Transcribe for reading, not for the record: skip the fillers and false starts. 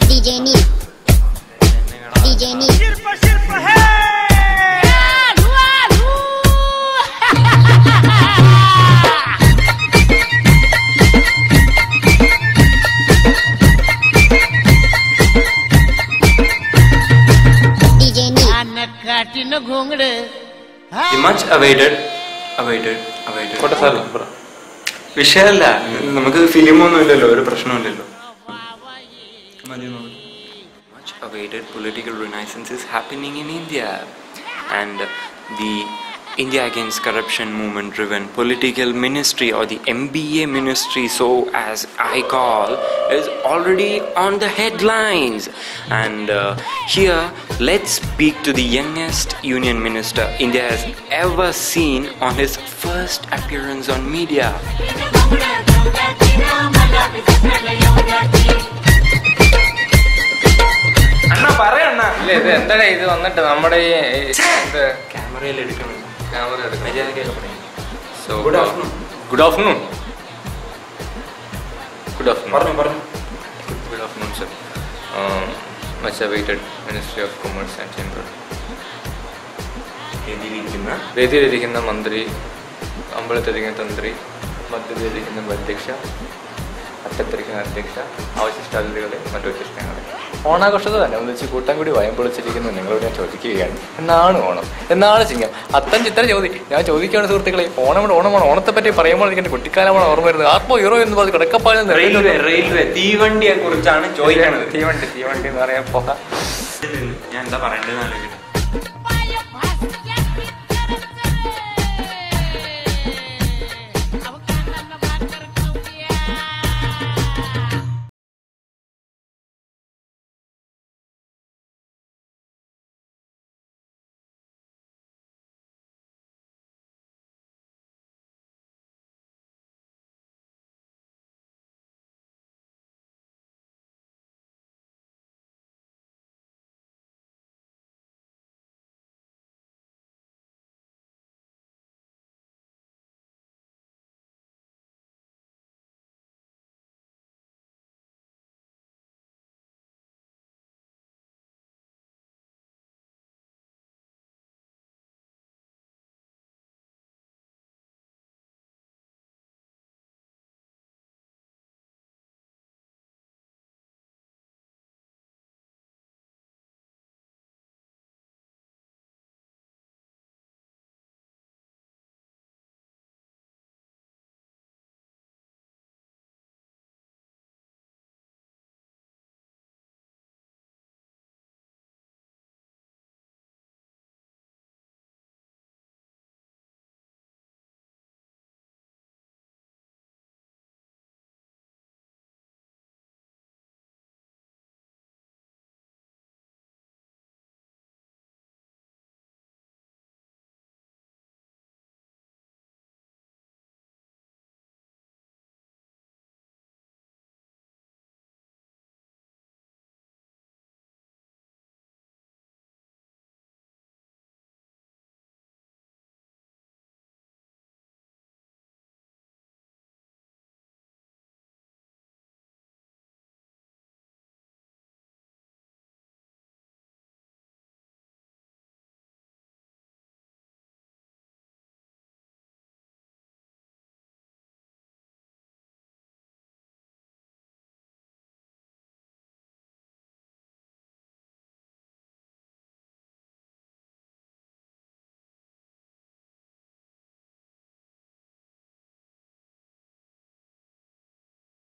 DJ Neil. DJ Neil. The much awaited വിഷയമല്ല, നമുക്ക് ഫിലിമൊന്നും ഇല്ലല്ലോ, ഒരു പ്രശ്നമില്ലല്ലോ. Much awaited political renaissance is happening in India, and the India Against Corruption movement driven political ministry, or the MBA ministry, so as I call, is already on the headlines. And here let's speak to the youngest union minister India has ever seen on his first appearance on media. അണ്ണാ പറയണ്ണ, ഇല്ല ഇത് എന്താണ് ഇത് വന്നിട്ട് നമ്മുടെ ഈ ക്യാമറയിൽ എടുക്കണം. So good afternoon sir. Much awaited Ministry of Commerce and Chamber. വേദിയിലിരിക്കുന്ന മന്ത്രി, അമ്പലത്തിലിരിക്കുന്ന തന്ത്രി, മധ്യത്തിലിരിക്കുന്ന അധ്യക്ഷ, അറ്റത്തിരിക്കുന്ന അധ്യക്ഷ, അവശിഷ്ടാതിഥികളെ, മറ്റു വിശിഷ്ടങ്ങളെ, ഓണാഘോഷത്തെ തന്നെ ഒന്നിച്ച് കൂട്ടം കൂടി വയം പൊളിച്ചിരിക്കുന്നു നിങ്ങളോട് ഞാൻ ചോദിക്കുകയാണ്, എന്നാണ് ഓണം, എന്നാണ് ചിങ്ങം, അത്തം ചിത്ര ചോദി. ഞാൻ ചോദിക്കുകയാണ് സുഹൃത്തുക്കളെ, ഓണമാണ്, ഓണത്തെ പറ്റി പറയുമ്പോൾ എനിക്ക് എൻ്റെ കുട്ടിക്കാലമാണ് ഓർമ്മ വരുന്നത്. ആത്മോ ഹീറോ എന്ന് പറഞ്ഞ് കിടക്കപ്പാടുന്ന റെയിൽവേ തീവണ്ടിയെ കുറിച്ചാണ് ചോദിക്കുന്നത്. തീവണ്ടി എന്ന് പറയാൻ പോകാം. ഞാൻ എന്താ പറയേണ്ടതെന്ന് ആലോചിക്കട്ടെ.